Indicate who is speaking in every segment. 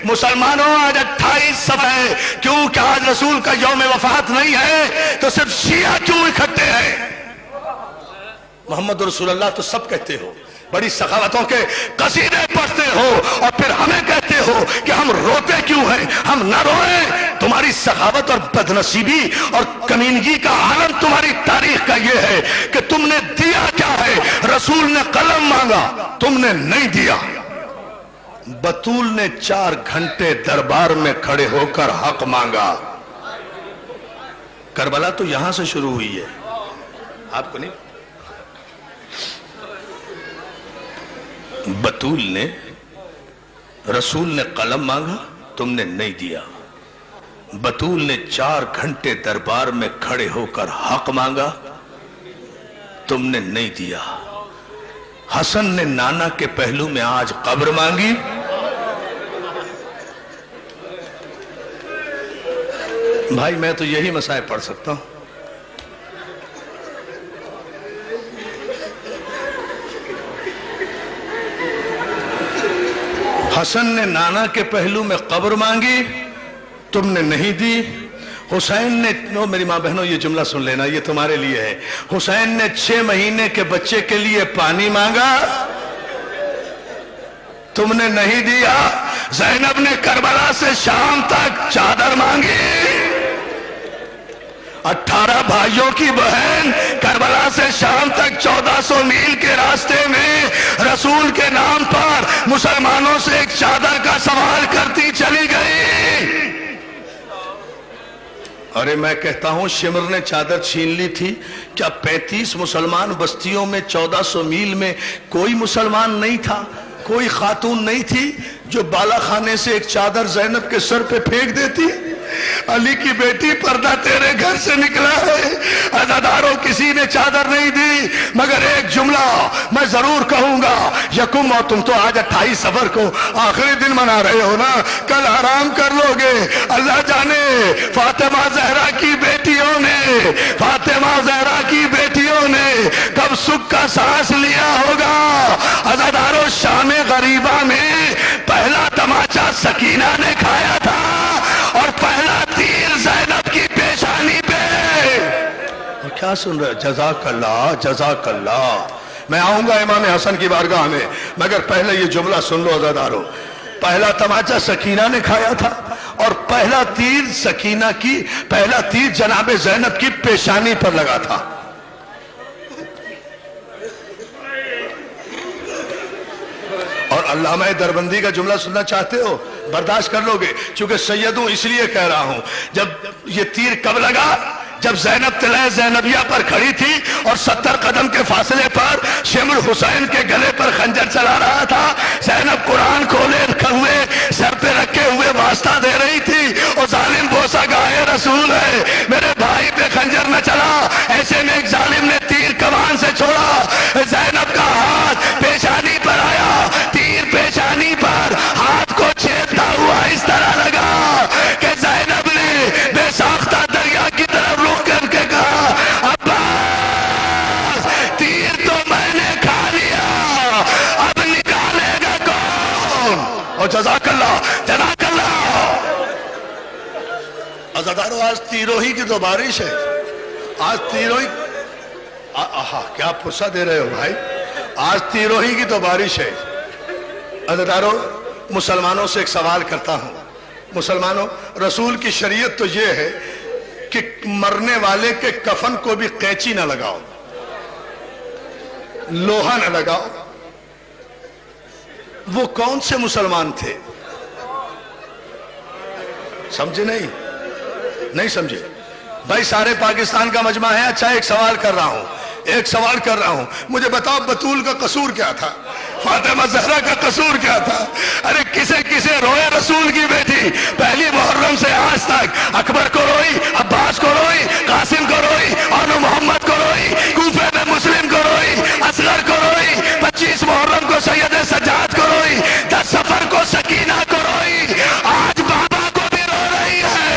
Speaker 1: मुसलमानों आज 28 सफ़ है, क्यों कि आज रसूल का यौम वफात नहीं है तो सिर्फ शिया क्यों इकट्ठे हैं? मोहम्मद रसूलुल्लाह तो सब कहते हो, बड़ी सखावतों के कसीदे पढ़ते हो और फिर हमें कहते हो कि हम रोते क्यों हैं, हम न रोएं। तुम्हारी सखावत और बदनसीबी और कमीनगी का आलम तुम्हारी तारीख का यह है कि तुमने दिया क्या है। रसूल ने कलम मांगा, तुमने नहीं दिया। बतूल ने 4 घंटे दरबार में खड़े होकर हक मांगा। करबला तो यहां से शुरू हुई है, आपको नहीं। बतूल ने, रसूल ने कलम मांगा, तुमने नहीं दिया। बतूल ने 4 घंटे दरबार में खड़े होकर हक मांगा, तुमने नहीं दिया। हसन ने नाना के पहलू में आज कब्र मांगी, भाई मैं तो यही मसाए पढ़ सकता हूं। हसन ने नाना के पहलू में कब्र मांगी, तुमने नहीं दी। हुसैन ने, नो मेरी मां बहनों ये जुमला सुन लेना, ये तुम्हारे लिए है। हुसैन ने 6 महीने के बच्चे के लिए पानी मांगा, तुमने नहीं दिया। ज़ैनब ने करबला से शाम तक चादर मांगी। 18 भाइयों की बहन करबला से शाम तक 1400 मील के रास्ते में रसूल के नाम पर मुसलमानों से एक चादर का सवाल करती चली गई। अरे मैं कहता हूं शिमर ने चादर छीन ली थी, क्या 35 मुसलमान बस्तियों में 1400 मील में कोई मुसलमान नहीं था, कोई खातून नहीं थी जो बाला खाने से एक चादर ज़ैनब के सर पे फेंक देती? अली की बेटी, पर्दा तेरे घर से निकला है। अज़ादारों, किसी ने चादर नहीं दी, मगर एक जुमला मैं जरूर कहूंगा। यकुम, और तुम तो आज 28 सफर को आखिरी दिन मना रहे हो ना, कल आराम कर लोगे। अल्लाह जाने फातिमा ज़हरा की बेटियों ने, फातिमा ज़हरा की बेटियों ने कब सुख का सांस लिया होगा। अज़ादारों, शामे गरीबा में पहला तमाचा सकीना ने खाया था और पहला तीर ज़ैनब की पेशानी पे। और क्या सुन रहे? जज़ाकल्लाह, जज़ाकल्लाह। मैं आऊंगा इमाम हसन की बारगाह में, मगर पहले ये जुमला सुन लो अज़ादारों। पहला तमाचा सकीना ने खाया था और पहला तीर सकीना की, पहला तीर जनाबे ज़ैनब की पेशानी पर लगा था। और अल्लामा दरबंदी का जुमला सुनना चाहते हो? बर्दाश्त कर लोगे, क्योंकि सैयद हूं इसलिए कह रहा हूं। जब ये तीर कब लगा? जब ज़ैनब तिले ज़ैनबिया पर खड़ी थी और 70 कदम के फासले पर शिमर हुसैन के गले पर खंजर चला रहा था। ज़ैनब कुरान खोले हुए सर पे रखे हुए वास्ता दे रही थी और जालिम बोसा गाए रसूल है, मेरे भाई पे खंजर न चला। ऐसे में एक जालिम ने तीर कमान से छोड़ा, ज़ैनब का हाथ पेशानी पर आया, तीर पेशानी पर हाथ को छेदता हुआ इस तरह लगा कि ज़ैनब ने बेसाख्ता दरिया की तरफ रुख करके कहा, अब्बास, तीर तो मैंने खा लिया, अब निकालेगा कौन? और जज़ाकल्लाह, जज़ाकल्लाह। अज़ादारों, आज तीरोही की तो बारिश है। आज तीरोही, आहा क्या फुर्सत दे रहे हो भाई, आज तीरोही की तो बारिश है। अज़ादारों, मुसलमानों से एक सवाल करता हूं। मुसलमानों, रसूल की शरीयत तो यह है कि मरने वाले के कफन को भी कैंची ना लगाओ, लोहा ना लगाओ। वो कौन से मुसलमान थे? समझे? नहीं समझे भाई। सारे पाकिस्तान का मजमा है। अच्छा, एक सवाल कर रहा हूं, मुझे बताओ बतूल का कसूर क्या था? फातिमा ज़हरा का कसूर क्या था? अरे किसे किसे रोए रसूल की बेटी? पहली मुहर्रम से आज तक अकबर को रोई, अब्बास को रोई, कासिम को रोई, और मोहम्मद को रोई, कूफे में मुस्लिम को रोई, असगर को रोई, 25 मुहर्रम को सैयद सज्जाद को रोई, 10 सफर को सकीना को रोई। आज बाबा को भी रो रही है,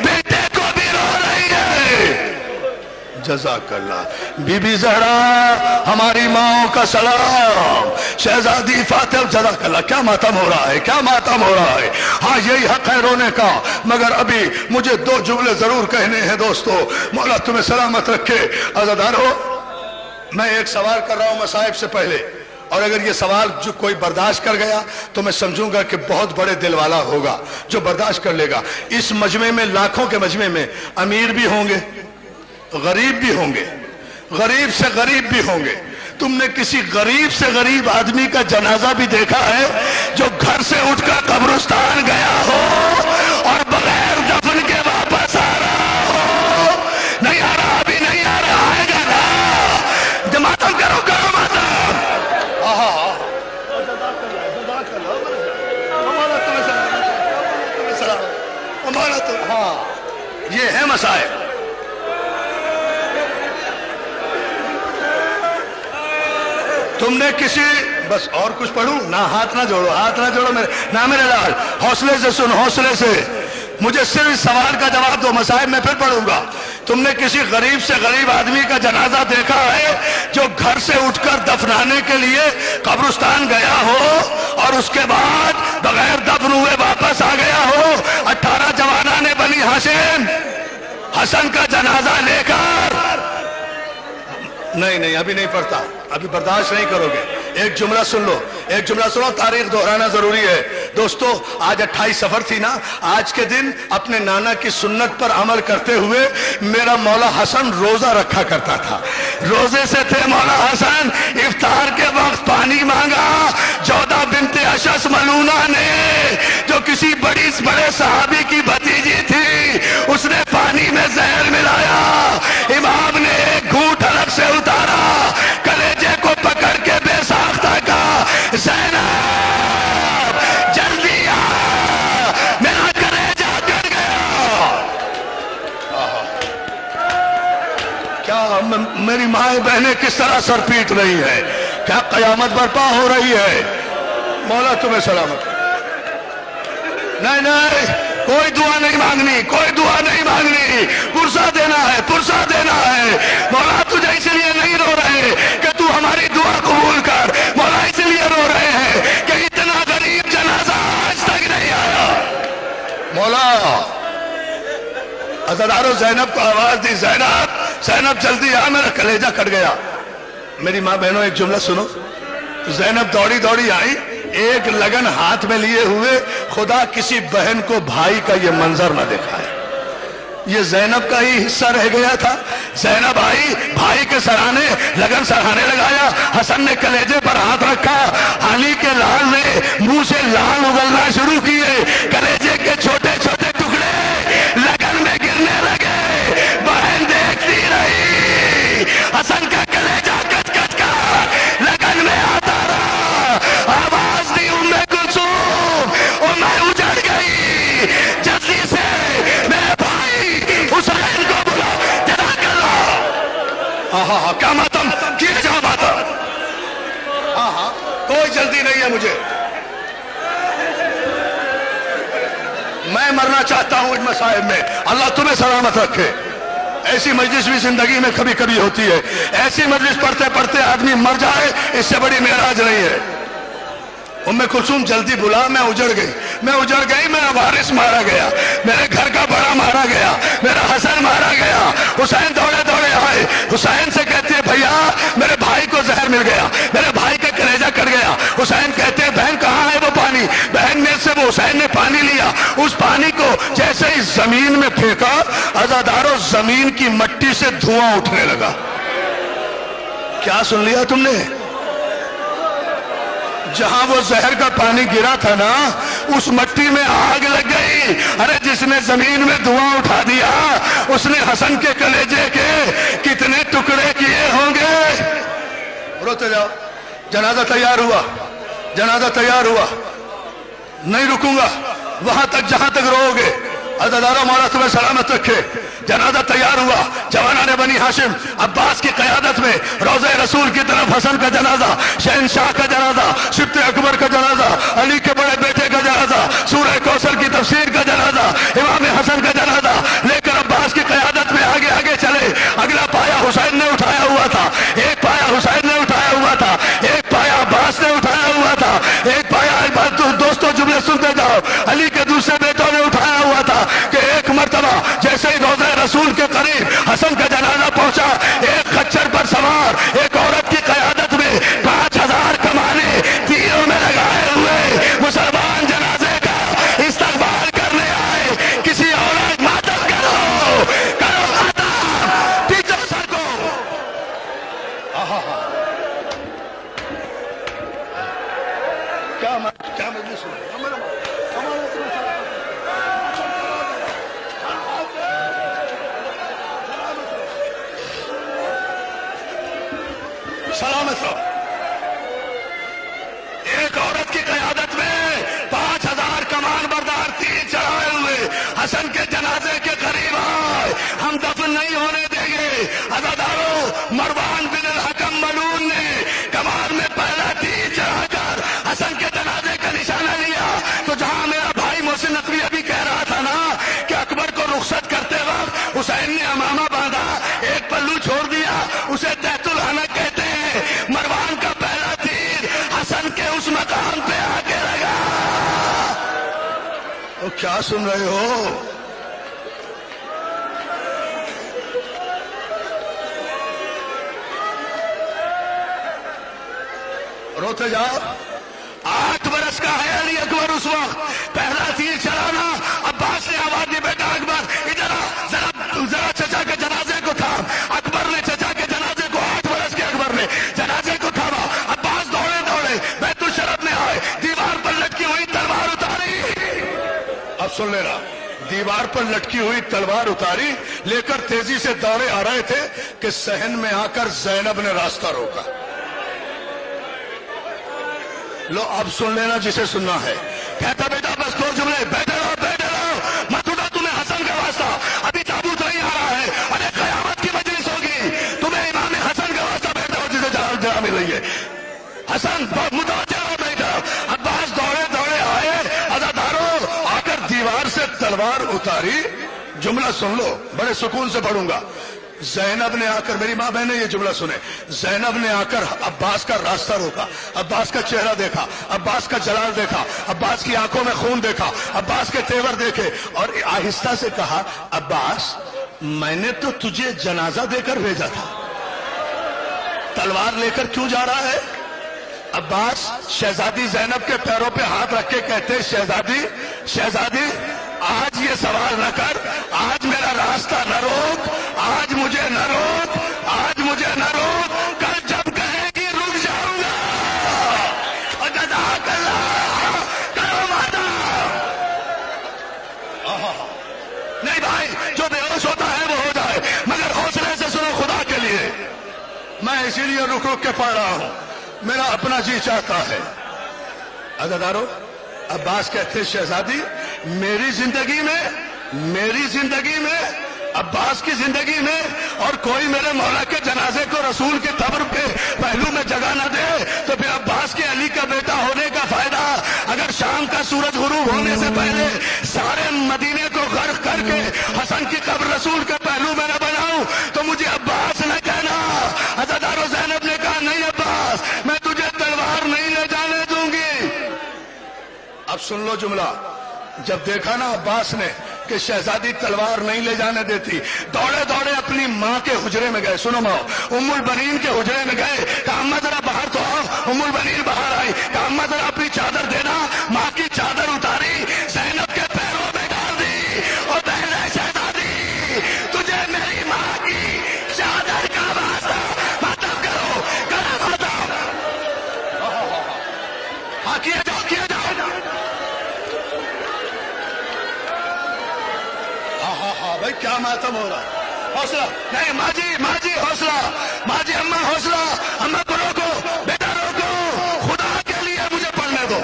Speaker 1: बेटे को भी रो रही है। جزاک اللہ۔ بی بی زہرا ہماری ماؤں کا سلام، شہزادی فاطمہ جزاک اللہ۔ کیا ماتم ہو رہا ہے، کیا ماتم ہو رہا ہے۔ ہاں یہی حق ہے رونے کا، مگر ابھی مجھے دو جملے ضرور کہنے ہیں دوستو۔ مولا تمہیں سلامت رکھے۔ عزادارو، میں ایک سوال کر رہا ہوں مصائب سے پہلے، اور اگر یہ سوال جو کوئی برداشت کر گیا تو میں سمجھوں گا کہ بہت بڑے دل والا ہوگا جو برداشت کر لے گا۔ اس مجمع میں، لاکھوں کے مجمع میں، امیر بھی ہوں گے، غریب بھی ہوں گے، غریب سے غریب بھی ہوں گے۔ تم نے کسی غریب سے غریب آدمی کا جنازہ بھی دیکھا ہے جو گھر سے اٹھ کر قبرستان گیا ہو اور بغیر دفن کے واپس آ رہا ہو؟ نہیں آ رہا، ابھی نہیں آ رہا، آئے گا نا۔ ماتم کرو، کرو ماتم۔ ہاں یہ ہے مسائل۔ تم نے کسی، بس اور کچھ پڑھوں نہ، ہاتھ نہ جوڑو، ہاتھ نہ جوڑو میرے، نہ میرے لال، حوصلے سے سن، حوصلے سے مجھے صرف اس سوال کا جواب دو، مسائب میں پھر پڑھوں گا۔ تم نے کسی غریب سے غریب آدمی کا جنازہ دیکھا ہے جو گھر سے اٹھ کر دفنانے کے لیے قبرستان گیا ہو اور اس کے بعد بغیر دفن ہوئے واپس آ گیا ہو؟ 18 جوانان بنی ہاشم حسن کا جنازہ لے کر؟ نہیں نہیں، ابھی نہیں پڑھتا، ابھی برداشت نہیں کرو گے۔ ایک جملہ سن لو، ایک جملہ سنو، تاریخ دہرانا ضروری ہے دوستو۔ آج 28 سفر تھی نا، آج کے دن اپنے نانا کی سنت پر عمل کرتے ہوئے میرا مولا حسن روزہ رکھا کرتا تھا۔ روزے سے تھے مولا حسن، افطار کے وقت پانی مانگا۔ جودہ بنت اشعث ملونہ نے، جو کسی بڑے صحابی کی بھتیجی تھی، اس نے پانی میں زہر ملایا۔ امام نے ایک گھونٹ الگ سے اتارا، کلیجے کو پکڑ کے بے ساختہ کہا، زینب جلدی آ، میرا کلیجہ کٹ گیا۔ کیا میری مائیں بہنیں کس طرح سر پیٹ رہی ہے، کیا قیامت برپا ہو رہی ہے۔ مولا تمہیں سلامت۔ نہیں نہیں، کوئی دعا نہیں مانگنی، کوئی دعا نہیں مانگنی، پرسہ دینا ہے، پرسہ دینا ہے۔ مولا تجھے اس لیے نہیں رو رہے کہ تو ہماری دعا قبول کر، مولا اس لیے رو رہے ہیں کہ اتنا غریب جنازہ آج تک نہیں آیا۔ مولا عزادارو، زینب کو آواز دی، زینب زینب جلدی آ، میرا کلیجہ کٹ گیا۔ میری ماں بہنوں ایک جملہ سنو۔ زینب دوڑی دوڑی آئی، ایک لگن ہاتھ میں لیے ہوئے۔ خدا کسی بہن کو بھائی کا یہ منظر نہ دیکھا ہے، یہ زینب کا ہی حصہ رہ گیا تھا۔ زینب آئی، بھائی کے سرانے لگن سرانے لگایا۔ حسن نے کلیجے پر ہاتھ رکھا، علی کے لال نے منہ سے لال اگلنا شروع کیے، کلیجے کے چھوٹے چھوٹے ٹکڑے لگن میں گرنے لگے۔ بہن دیکھتی رہی، حسن کا کلیجہ کٹ کٹ کر لگن میں آتا رہا۔ آواز دی ام کلثوم، اور میں اجڑ گئی، جلدی سے میرے بھائی حسین کو بلا، جزاک اللہ۔ ہاں کیا ماتم کیے جا ماتم؟ ہاں کوئی جلدی نہیں ہے مجھے، میں مرنا چاہتا ہوں ان مصائب میں۔ اللہ تمہیں سلامت رکھے۔ ایسی مجلس بھی زندگی میں کبھی کبھی ہوتی ہے، ایسی مجلس پڑھتے پڑھتے آدمی مر جائے، اس سے بڑی معراج نہیں ہے۔ ام کلثوم جلدی بلا، میں اجڑ گئی، میرا وارث مارا گیا، میرے گھر کا بڑا مارا گیا، میرا حسن مارا گیا۔ حسین دوڑے دوڑے آئے، حسین سے کہتے ہیں بھیا میرے بھائی کو زہر مل گیا، میرے بھائی کا کلیجہ کٹ گیا۔ حسین کہتے ہیں بہن کہاں ہے وہ پانی؟ بہن میں سے وہ حسین نے پانی لیا، اس پانی کو جیسے ہی زمین میں پھینکا، عزادارو زمین کی مٹی سے دھواں اٹھنے لگا۔ کیا سن لیا تم نے؟ جہاں وہ زہر کا پانی گرا تھا نا، اس مٹی میں آگ لگ گئی۔ ارے جس نے زمین میں دھواں اٹھا دیا، اس نے حسن کے کلیجے کے کتنے ٹکڑے کیے ہوں گے۔ روتے جاؤ، جنازہ تیار ہوا، جنازہ تیار ہوا، نہیں رکوں گا وہاں تک جہاں تک رو گے۔ عزادارو مولا تمہیں سلامت رکھے۔ جنازہ تیار ہوا، جوانان بنی ہاشم عباس کی قیادت میں روضہ رسول کی طرف حسن کا جنازہ، شہنشاہ کا جنازہ، سبط اکبر کا جنازہ، علی کے بڑے بیٹے کا جنازہ، سورہ کوثر کی تفسیر کا جنازہ، امام حسن کا جنازہ لے کر عباس کی قیادت میں آگے آگے چلے۔ اگلا پایا सलामत रहो। एक औरत की क़यादत में 5000 कमान बरदार तीर चढ़ाए हुए हसन के जनाजे के करीब आए। हम दफन नहीं होने देंगे। अज़ादारों, मरवान बिन अल-हकम मलून ने कमान में पहला तीर चढ़ाकर हसन के जनाजे का निशाना लिया। तो जहां मेरा भाई मोहसिन नकवी अभी कह रहा था ना कि अकबर को रुखसत करते वक्त हुसैन ने अमामा बांधा, एक पल्लू छोड़ दिया, उसे दैतुल हनक कहते हैं। मरवान का पहला तीर हसन के उस मकाम पे आके लगा। तो क्या सुन रहे हो? रोते जाओ। 8 बरस का है अली अकबर उस वक्त। पहला तीर चलाना, अब्बास ने आवाज दी, बेटा अकबर इधर आ, जरा चचा के जनाजे को थाम। अकबर ने चचा के जनाजे को, 8 बरस के अकबर ने जनाजे को थामा। अब्बास दौड़े दौड़े बैतुल शरफ में आए, दीवार पर लटकी हुई तलवार उतारी। अब सुन लेना, दीवार पर लटकी हुई तलवार उतारी, लेकर तेजी से दौड़े आ रहे थे कि सहन में आकर जैनब ने रास्ता रोका। लो अब सुन लेना जिसे सुनना है। कहता बेटा बस 2 जुमले, बैठे रहो बैठे रहो, मत उठो, तुम्हें हसन का वास्ता, अभी ताबूत नहीं आ रहा है, अरे कयामत की मजलिस होगी, तुम्हें इमाम हसन का वास्ता, बैठे हो जिसे जगह मिल रही है। हसन मुतवज्जह हो, बैठा। अब्बास दौड़े दौड़े आए, अज़ादारों आकर दीवार से तलवार उतारी। जुमला सुन लो, बड़े सुकून से पढ़ूंगा। जैनब ने आकर, मेरी माँ बहने ये जुमला सुने, जैनब ने आकर अब्बास का रास्ता रोका, अब्बास का चेहरा देखा, अब्बास का जलाल देखा, अब्बास की आंखों में खून देखा, अब्बास के तेवर देखे और आहिस्ता से कहा, अब्बास मैंने तो तुझे जनाजा देकर भेजा था, तलवार लेकर क्यों जा रहा है? अब्बास शहजादी जैनब के पैरों पे हाथ रख के कहते, शहजादी शहजादी आज ये सवाल न कर, आज मेरा रास्ता न रोक, आज मुझे न रोक, आज मुझे न रोक, कल जब कहेगी रुक जाऊंगा। और जज़ाकल्लाह, करो वादा। नहीं भाई, जो बेहोश होता है वो हो जाए, मगर हौसले से सुनो खुदा के लिए। मैं इसीलिए रुक रुक के पढ़ रहा हूं, मेरा अपना जी चाहता है। अज़ादारों, अब्बास कहते, शहजादी मेरी जिंदगी में अब्बास की जिंदगी में और कोई मेरे मौला के जनाजे को रसूल के कब्र पे पहलू में जगह न दे तो फिर अब्बास के अली का बेटा होने का फायदा। अगर शाम का सूरज गुरूब होने से पहले सारे मदीने को गर्क करके हसन की कब्र रसूल के पहलू में न बनाऊं तो मुझे अब्बास न कहना। अज़ादारों, ज़ैनब ने कहा, नहीं अब्बास, मैं तुझे तलवार नहीं ले जाने दूंगी। अब सुन लो जुमला। जब देखा ना अब्बास ने कि शहजादी तलवार नहीं ले जाने देती, दौड़े दौड़े अपनी माँ के हुजरे में गए। सुनो माँ, उम्मुल बनीन के हुजरे में गए, कहा अम्मा जरा बाहर तो आओ। उम्मुल बनीन बाहर आई, कहा अम्मा जरा अपनी चादर देना। माँ की चादर उतारी, ज़ैनब के पैरों में डाल दी और बहन शहजादी तुझे मेरी माँ की चादर का वास्ता मातम करो, करो मातम। हाँ किया जाओ, किया जाओ। भाई क्या मातम हो रहा है? हौसला नहीं माँ जी हौसला, माँ जी, अम्मा हौसला, अम्मा को रोको, बेटा रोको, खुदा के लिए मुझे पढ़ने दो।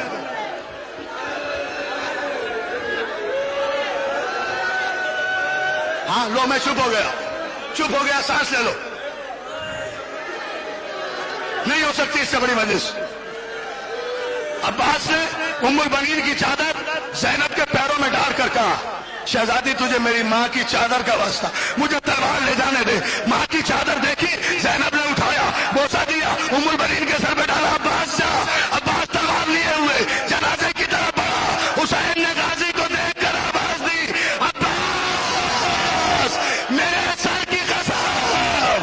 Speaker 1: हाँ लो, मैं चुप हो गया, सांस ले लो। नहीं हो सकती इससे बड़ी मजलिस। अब्बास ने उम्मुल बनीन की चादर ज़ैनब के पैरों में डालकर कहा, शहजादी तुझे मेरी माँ की चादर का वास्ता, मुझे तलवार ले जाने दे। माँ की चादर देखी, ज़ैनब ने उठाया, बोसा दिया, उम्मुल बनीन के सर पे डाला। अब्बास तलवार लिए हुए जनाजे की तरफ बढ़ा। हुसैन ने गाजी को देखकर आवाज दी, अब्बास मेरे सर की कसम,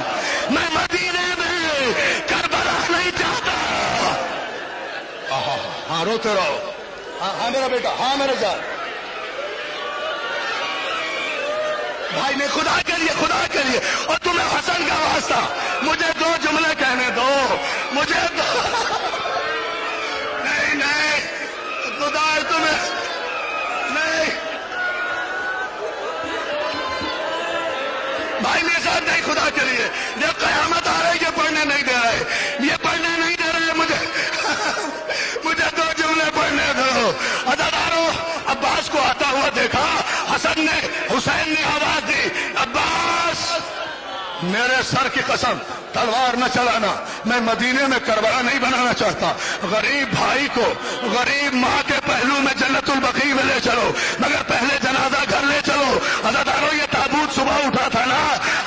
Speaker 1: मैं मदीने में करबला नहीं चाहता। हाँ रोते रहो। हाँ मेरा बेटा, हाँ मेरे जान भाई ने, खुदा के लिए और तुम्हें हसन का वास्ता, मुझे 2 जुमले कहने दो, मुझे नहीं खुदा है तुम्हें, नहीं भाई मेरे साथ नहीं, खुदा के लिए। जब कयामत आ रही है पढ़ने नहीं दे रहे, حسن نے حسین نے آواز دی عباس میرے سر کی قسم تلوار نہ چلانا، میں مدینے میں کربلا نہیں بنانا چاہتا، غریب بھائی کو غریب ماں کے پہلو میں جنت البقیع میں لے چلو، مگر پہلے جنازہ گھر لے چلو۔ عزادارو یہ تابوت صبح اٹھا تھا نا،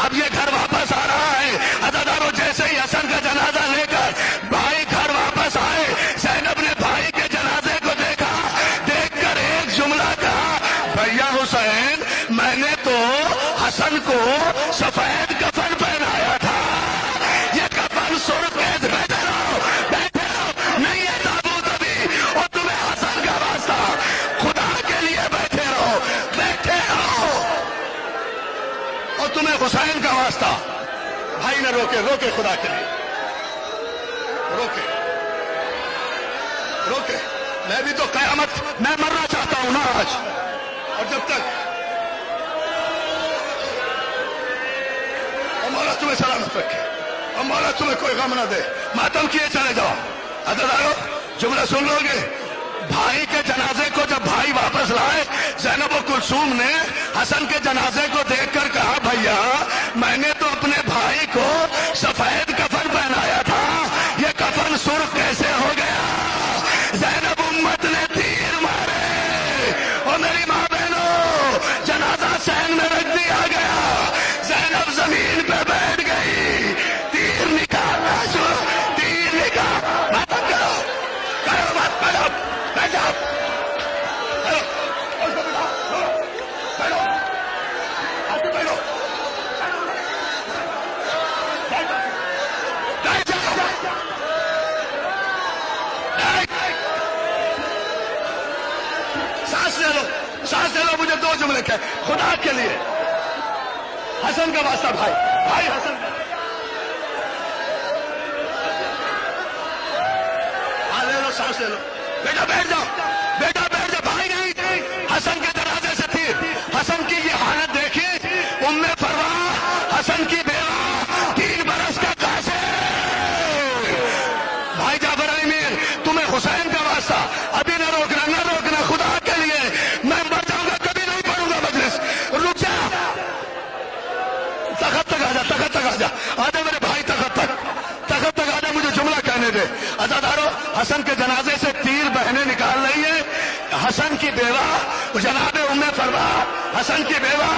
Speaker 1: اب یہ گھر واپس آ رہا ہے۔ عزادارو جیسے ہی حسن کا جنازہ لے کر بھائی گھر واپس آئے، زینب نے بھائی کے جنازے کو دیکھا، دیکھ کر ایک جملہ کہا بھیا حسین میں نے تو حسن کو سفید کفن پہنایا تھا، یہ کفن سرخ بیٹھے رہو نہیں ہے تابوت ابھی، اور تمہیں حسن کا واسطہ خدا کے لیے بیٹھے رہو اور تمہیں حسین کا واسطہ۔ بھائی نے روکے خدا کے لیے، روکے میں بھی تو قیامت میں مرنا چاہتا ہوں نا آج، اور جب تک مولا تمہیں سلامت رکھے اور مولا تمہیں کوئی غم نہ دے، ماتم کیے چلے جاؤ۔ عزادارو جملہ سن لو گے، بھائی کے جنازے کو جب بھائی واپس لائے، زینب و کلثوم نے حسن کے جنازے کو دیکھ کر کہا بھیا میں نے تو اپنے بھائی کو سفید کفن پہنایا تھا، یہ کفن سرخ کیسے ہو گیا؟ زینب امت نے تیر مارے اور میری ماں بہنوں جنازہ سین میں رکھ دیا گیا، زینب زمین پہ بیٹھ گئی، تیر نکالنا تیر نکال مت کرو مت کرو بیٹھ جاؤ سانس لے لو مجھے دو جملے کہ خدا کے لیے حسن کا واسطہ بھائی حسن لے لو سانس لے لو بیٹا بیٹھ جاؤ بھائی نہیں حسن کے جنازے سے تھی، حسن کی یہ حالت دیکھی، ام فروا حسن کی بیوہ 3 برس کا قاصر، بھائی جعفر امین تمہیں حسین کا واسطہ ابھی نہ روکنا خدا کے لیے، میں مر جاؤں گا کبھی نہیں پڑھوں گا مجلس، رک جا تخت تک آ جا میرے بھائی، تخت تک آ جا، مجھے جملہ کہنے دے۔ عزادارو حسن کے جنازے سے 3 بہنیں نکال رہی ہیں، حسن کی بیوہ جناب ام فروا، حسن کی بیوہ